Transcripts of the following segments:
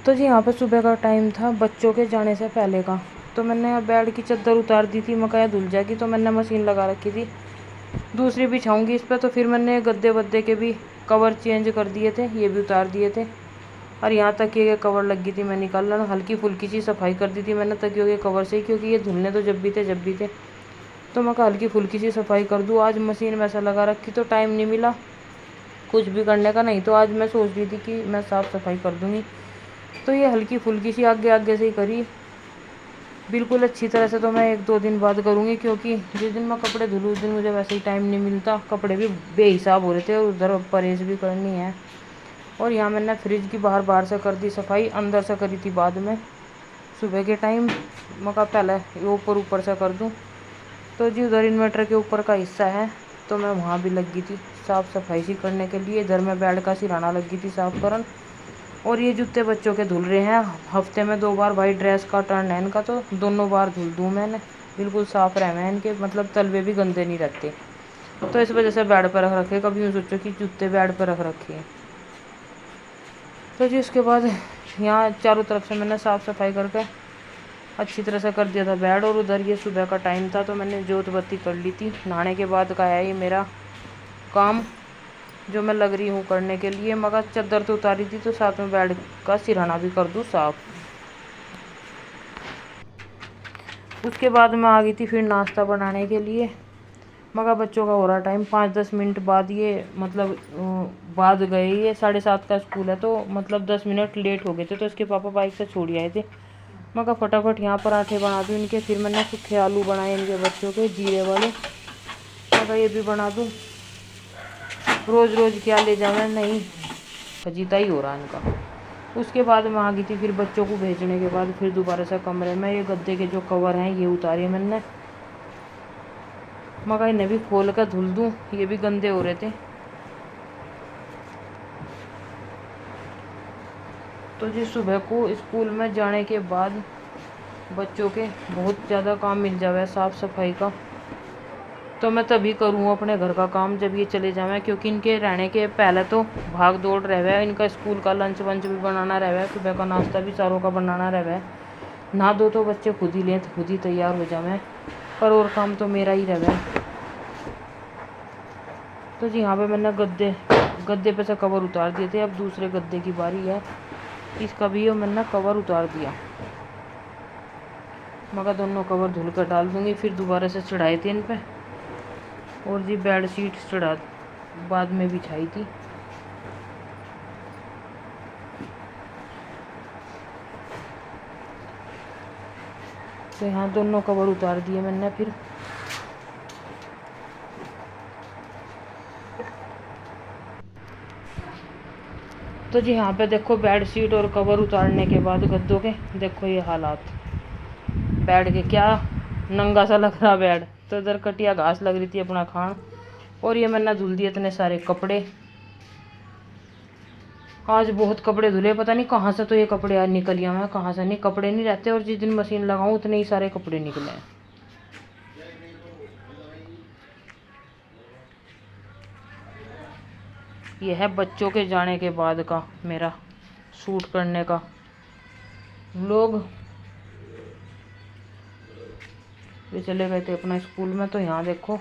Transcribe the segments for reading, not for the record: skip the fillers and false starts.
तो जी यहाँ पे सुबह का टाइम था बच्चों के जाने से पहले का। तो मैंने बेड की चादर उतार दी थी, मकाया धुल जाएगी, तो मैंने मशीन लगा रखी थी। दूसरी बिछाऊंगी इस पर, तो फिर मैंने गद्दे वद्दे के भी कवर चेंज कर दिए थे, ये भी उतार दिए थे। और यहाँ तकिए के कवर लगी थी, मैं निकाल ला, हल्की फुल्की सी सफाई कर दी थी मैंने तकियों के कवर से ही, क्योंकि ये धुलने तो जब भी थे। तो मैं हल्की फुल्की सी सफाई कर दूँ। आज मशीन वैसा लगा रखी तो टाइम नहीं मिला कुछ भी करने का, नहीं तो आज मैं सोच रही थी कि मैं साफ़ सफाई कर दूँगी। तो ये हल्की फुल्की सी आगे आगे से ही करी, बिल्कुल अच्छी तरह से तो मैं 1-2 दिन बाद करूँगी, क्योंकि जिस दिन मैं कपड़े धुलूँ उस दिन मुझे वैसे ही टाइम नहीं मिलता। कपड़े भी बेहिसाब हो रहे थे और उधर परहेज भी करनी है। और यहाँ मैंने फ्रिज की बाहर से कर दी सफाई, अंदर से करी थी बाद में सुबह के टाइम। मैं कहा पहले ये ऊपर से कर दूँ। तो जी उधर इन्वर्टर के ऊपर का हिस्सा है, तो मैं वहाँ भी लगी थी साफ़ सफाई सी करने के लिए। इधर में बेड का सिराना लगी थी साफ़ करन। और ये जूते बच्चों के धुल रहे हैं, हफ्ते में 2 बार वाइट ड्रेस का टर्न है इनका, तो दोनों बार धुल दूँ मैंने, बिल्कुल साफ़ रहे हैं इनके, मतलब तलवे भी गंदे नहीं रहते। तो इस वजह से बेड पर रख रखे, कभी यूँ सोचो कि जूते बेड पर रख रखे हैं। तो जी उसके बाद यहाँ चारों तरफ से मैंने साफ़ सफाई करके अच्छी तरह से कर दिया था बेड। और उधर ये सुबह का टाइम था, तो मैंने जोत बत्ती कर ली थी। नहाने के बाद का है ये मेरा काम जो मैं लग रही हूँ करने के लिए। मगर चादर तो उतारी थी, तो साथ में बेड का सिरहाना भी कर दूँ साफ़। उसके बाद मैं आ गई थी फिर नाश्ता बनाने के लिए। मगर बच्चों का हो रहा टाइम, 5-10 मिनट बाद ये मतलब बाद गए। ये 7:30 का स्कूल है, तो मतलब 10 मिनट लेट हो गए थे, तो इसके पापा बाइक से छोड़ आए थे। मगर फटाफट यहाँ पराठे बना दूँ इनके। फिर मैंने सूखे आलू बनाए इनके बच्चों के, जीरे वाले। मगर ये भी बना दूँ, रोज़ रोज़ क्या ले जाना, नहीं फजीता ही हो रहा इनका। उसके बाद मैं आ गई थी फिर बच्चों को भेजने के बाद फिर दोबारा से कमरे में। ये गद्दे के जो कवर हैं ये उतारे मैंने, मगर इन्हें भी खोल कर धुल दूँ, ये भी गंदे हो रहे थे। तो जी सुबह को स्कूल में जाने के बाद बच्चों के बहुत ज़्यादा काम मिल जावे साफ़ सफाई का, तो मैं तभी करूँ अपने घर का काम जब ये चले जावें, क्योंकि इनके रहने के पहले तो भाग दौड़ रहे। इनका स्कूल का लंच वंच भी बनाना रहे, सुबह का नाश्ता भी चारों का बनाना रहे। नहा दो तो बच्चे खुद ही लें, खुद ही तैयार हो जावें, पर और काम तो मेरा ही रहे। तो जी यहाँ पे मैंने गद्दे पे से कवर उतार दिए थे। अब दूसरे गद्दे की बारी है, इसका भी मैंने कवर उतार दिया। मगर दोनों कवर धुल कर डाल दूँगी, फिर दोबारा से चढ़ाए थे इन पे। और जी बेड शीट चढ़ा बाद में बिछाई थी। तो यहाँ दोनों कवर उतार दिए मैंने फिर। तो जी यहाँ पे देखो बेड शीट और कवर उतारने के बाद गद्दों के देखो ये हालात बेड के, क्या नंगा सा लग रहा बेड। तो इधर कटिया घास लग रही थी अपना खान। और ये मैंने धुल दिए इतने सारे कपड़े, आज बहुत कपड़े धुले, पता नहीं कहाँ से तो ये कपड़े आज निकल गया, मैं कहाँ से नहीं, कपड़े नहीं रहते। और जिस दिन मशीन लगाऊँ उतने ही सारे कपड़े निकले हैं। यह है बच्चों के जाने के बाद का मेरा शूट करने का व्लॉग। वे चले गए थे अपना स्कूल में, तो यहाँ देखो।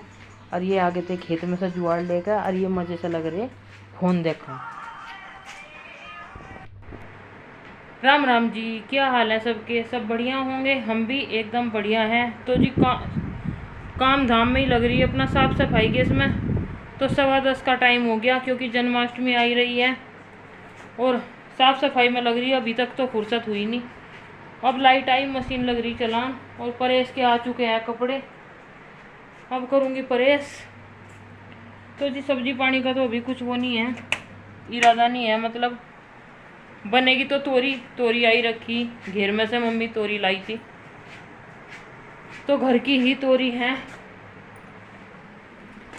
और ये आगे थे खेत में से जुआड़ लेकर, और ये मज़े से लग रहे फोन देखो। राम राम जी, क्या हाल है सबके? सब बढ़िया होंगे, हम भी एकदम बढ़िया हैं। तो जी काम धाम में ही लग रही है अपना साफ़ सफाई के इसमें। तो 10:15 का टाइम हो गया, क्योंकि जन्माष्टमी आई रही है और साफ़ सफाई में लग रही है। अभी तक तो फुर्सत हुई नहीं। अब लाइट आई, मशीन लग रही चलान, और परेस के आ चुके हैं कपड़े। अब करूँगी परेस। तो जी सब्जी पानी का तो अभी कुछ वो नहीं है, इरादा नहीं है। मतलब बनेगी तो तोरी आई रखी घेर में से, मम्मी तोरी लाई थी, तो घर की ही तोरी है।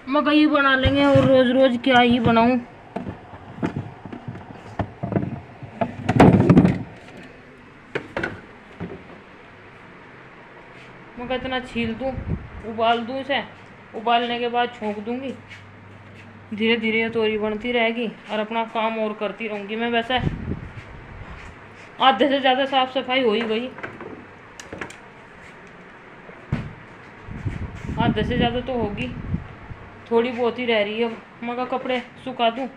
मकई बना लेंगे, और रोज रोज क्या ही बनाऊं। मैं इतना छील दूँ, उबाल दूँ इसे, उबालने के बाद छोंक दूँगी। धीरे धीरे तोरी बनती रहेगी और अपना काम और करती रहूँगी मैं। वैसे आधे से ज़्यादा साफ सफाई हो ही गई, आधे से ज़्यादा तो होगी, थोड़ी बहुत ही रह रही है। मगर कपड़े सुखा दूँ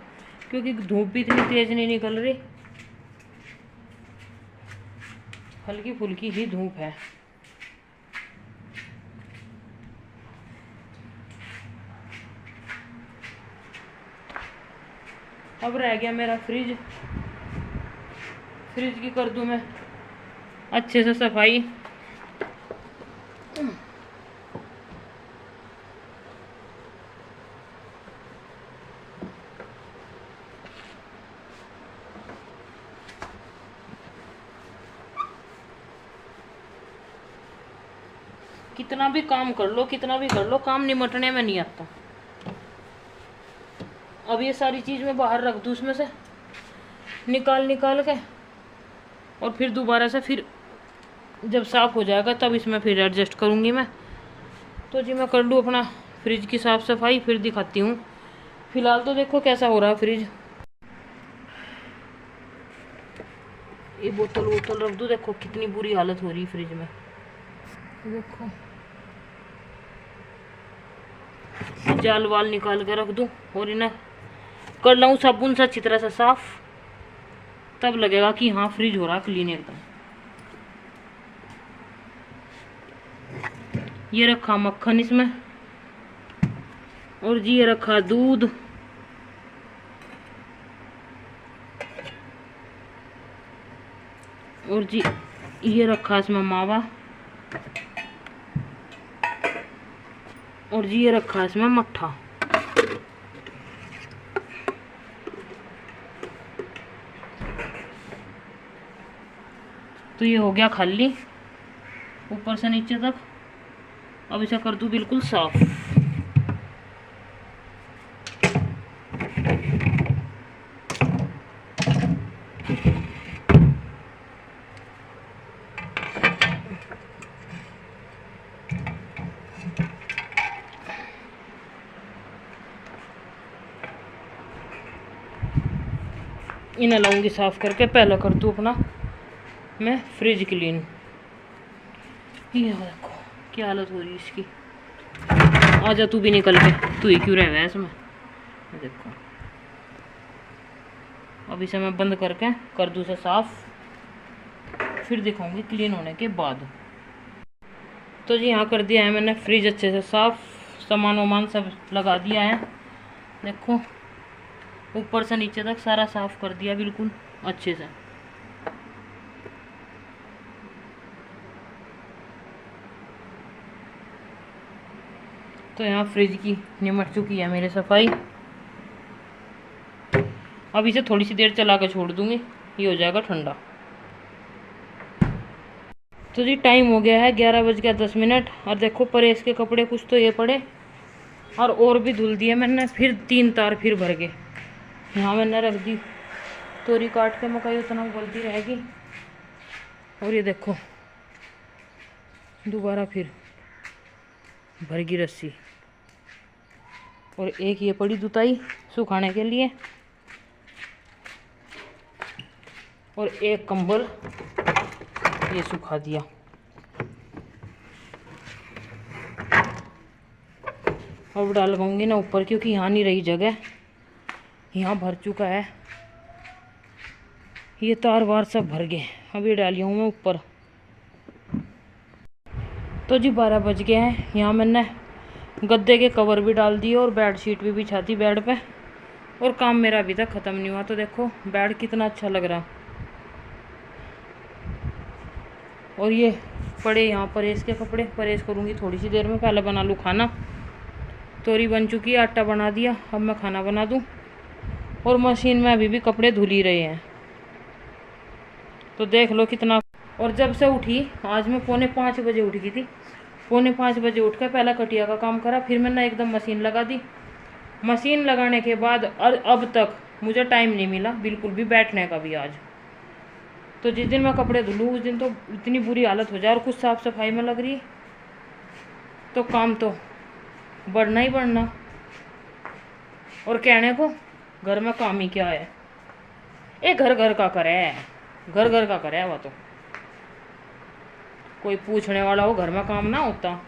क्योंकि धूप भी इतनी तेज़ नहीं निकल रही, हल्की फुल्की ही धूप है। अब रह गया मेरा फ्रिज, फ्रिज की कर दूं मैं अच्छे से सफाई। कितना भी काम कर लो, कितना भी कर लो, काम निमटने में नहीं आता। अब ये सारी चीज़ मैं बाहर रख दूँ, उसमें से निकाल के, और फिर दोबारा से फिर जब साफ़ हो जाएगा तब इसमें फिर एडजस्ट करूँगी मैं। तो जी मैं कर लूँ अपना फ्रिज की साफ़ सफाई, फिर दिखाती हूँ। फिलहाल तो देखो कैसा हो रहा है फ्रिज। ये बोतल वोतल रख दूँ, देखो कितनी बुरी हालत हो रही है फ्रिज में। देखो जाल वाल निकाल के रख दूँ और इन्हें कर लाऊँ साबुन से अच्छी तरह से साफ, तब लगेगा कि हाँ फ्रिज हो रहा क्लीन एकदम। ये रखा मक्खन इसमें, और जी ये रखा दूध, और जी ये रखा इसमें मावा, और जी ये रखा इसमें मट्ठा। तो ये हो गया खाली ऊपर से नीचे तक। अब इसे कर दूं बिल्कुल साफ। इन्हें लाऊंगी साफ करके, पहले कर दूं अपना मैं फ्रिज क्लीन। ये देखो क्या हालत हो रही है इसकी। आजा तू भी निकल के, तू ही क्यों रह गया इसमें। देखो अब इसे मैं बंद करके कर दूं से साफ, फिर दिखाऊंगी क्लीन होने के बाद। तो जी यहाँ कर दिया है मैंने फ्रिज अच्छे से साफ, सामान वामान सब लगा दिया है। देखो ऊपर से नीचे तक सारा साफ कर दिया बिल्कुल अच्छे से। तो यहाँ फ्रिज की निमट चुकी है मेरी सफाई। अब इसे थोड़ी सी देर चला कर छोड़ दूंगी, ये हो जाएगा ठंडा। तो जी टाइम हो गया है 11:10। और देखो परेश के कपड़े कुछ तो ये पड़े, और भी धुल दिए मैंने, फिर 3 तार फिर भर गए। यहाँ मैंने रख दी तोरी काट के, मकई उतना उबलती रहेगी। और ये देखो दोबारा फिर भर गई रस्सी, और एक ये पड़ी दुताई सुखाने के लिए, और एक कंबल ये सुखा दिया। अब डाल लगाऊंगी ना ऊपर, क्योंकि यहाँ नहीं रही जगह, यहाँ भर चुका है, ये तार वार सब भर गए। अब ये डाली हूँ मैं ऊपर। तो जी 12 बज गए हैं। यहाँ मैंने गद्दे के कवर भी डाल दिए और बेडशीट भी बिछा दी बेड पे, और काम मेरा अभी तक ख़त्म नहीं हुआ। तो देखो बेड कितना अच्छा लग रहा। और ये पड़े यहाँ परेश के कपड़े, परेश करूँगी थोड़ी सी देर में। पहले बना लूँ खाना। तोरी बन चुकी है, आटा बना दिया, अब मैं खाना बना दूँ। और मशीन में अभी भी कपड़े धुल ही रहे हैं, तो देख लो कितना। और जब से उठी, आज मैं 4:45 बजे उठ गई थी। 4:45 बजे उठ कर पहला कटिया का काम करा, फिर मैंने एकदम मशीन लगा दी। मशीन लगाने के बाद और अब तक मुझे टाइम नहीं मिला बिल्कुल भी बैठने का भी आज। तो जिस दिन मैं कपड़े धुलूँ उस दिन तो इतनी बुरी हालत हो जाए, और कुछ साफ़ सफाई में लग रही, तो काम तो बढ़ना ही बढ़ना। और कहने को घर में काम ही क्या है, ये घर घर का करे है। घर घर का करे हुआ, तो कोई पूछने वाला हो घर में काम ना होता।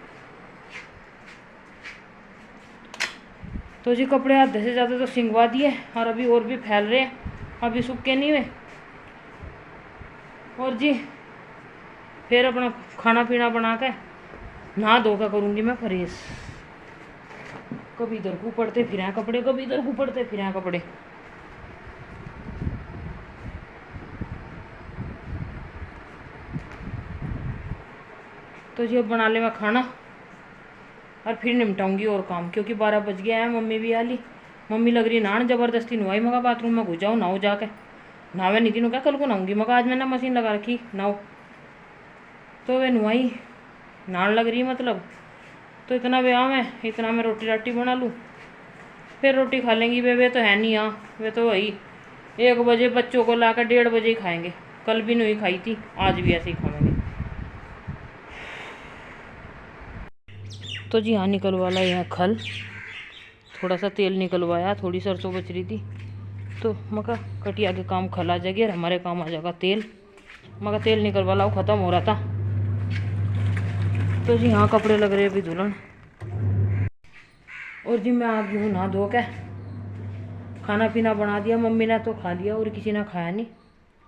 तो जी कपड़े आधे से ज़्यादा तो सिंगवा दिए और अभी और भी फैल रहे हैं, अभी सूखे नहीं हुए। और जी फिर अपना खाना पीना बना के नहा धो के करूँगी मैं फ्रेश। कभी इधर को पड़ते फिर कपड़े, कभी इधर को पड़ते फिर कपड़े। तो जी अब बना ले मैं खाना और फिर निपटाऊंगी और काम, क्योंकि 12 बज गया है। मम्मी भी आ ली, मम्मी लग रही नहान, ज़बरदस्ती नहाई। मगा बाथरूम में घुस जाओ, नहाओ जाके। नहावे नहीं थी, क्या कल को नहाऊंगी। मगा आज मैंने मशीन लगा रखी, नहाओ। तो वे नहाई, नहान लग रही मतलब। तो इतना व्यायाम है, इतना मैं रोटी राटी बना लूँ, फिर रोटी खा लेंगी। वे तो है नहीं यहाँ, वे तो वही 1 बजे बच्चों को ला कर 1:30 बजे ही खाएँगे। कल भी नहीं खाई थी, आज भी ऐसे ही खाएँगे। तो जी हाँ निकलवाला यह खल, थोड़ा सा तेल निकलवाया, थोड़ी सरसों बच रही थी। तो मका कटिया के काम खल आ जाएगी और हमारे काम आ जाएगा तेल। मका तेल निकलवा लाओ, ख़त्म हो रहा था। तो जी हाँ कपड़े लग रहे अभी धुलन। और जी मैं आ गई हूँ नहा धो के, खाना पीना बना दिया। मम्मी ने तो खा लिया और किसी ने खाया नहीं,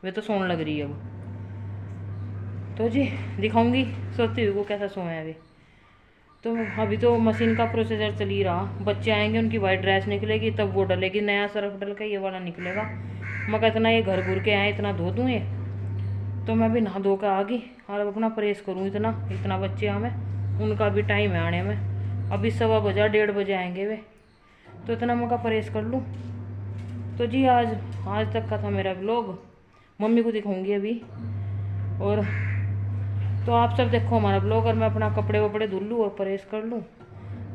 वे तो सोने लग रही है अब। तो जी दिखाऊंगी सोती हुई को कैसा सोए है अभी। तो अभी तो मशीन का प्रोसीजर चल ही रहा, बच्चे आएंगे उनकी वाइट ड्रेस निकलेगी, तब वो डलेगी, नया सर्फ डल के ये वाला निकलेगा। मगर इतना ये घर घुर के आए, इतना धो दूँ ये। तो मैं भी नहा धो के आ गई और अब अपना प्रेस करूँ। इतना बच्चे हमें, उनका भी टाइम है आने में। अभी 1:15 बजा, 1:30 बजे आएंगे वे। तो इतना मौका प्रेस कर लूँ। तो जी आज तक का था मेरा ब्लॉग, मम्मी को दिखाऊंगी अभी। और तो आप सब देखो हमारा ब्लॉग, और मैं अपना कपड़े वपड़े धुल लूँ और प्रेस कर लूँ।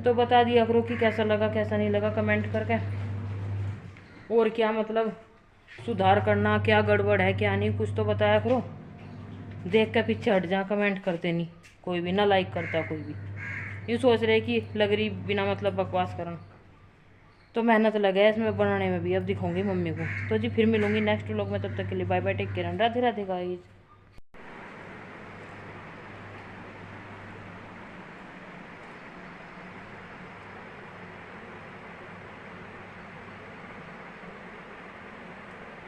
तो बता दिया करो कि कैसा लगा कैसा नहीं लगा कमेंट करके, और क्या मतलब सुधार करना, क्या गड़बड़ है क्या नहीं, कुछ तो बताया करो। देख के पीछे हट जा, कमेंट करते नहीं कोई भी, ना लाइक करता कोई भी। यूँ सोच रहे कि लग रही बिना मतलब बकवास करना। तो मेहनत लगे इसमें बनाने में भी। अब दिखाऊंगी मम्मी को। तो जी फिर मिलूंगी नेक्स्ट व्लॉग में, तब तक के लिए bye bye, take care, Radhe Radhe guys.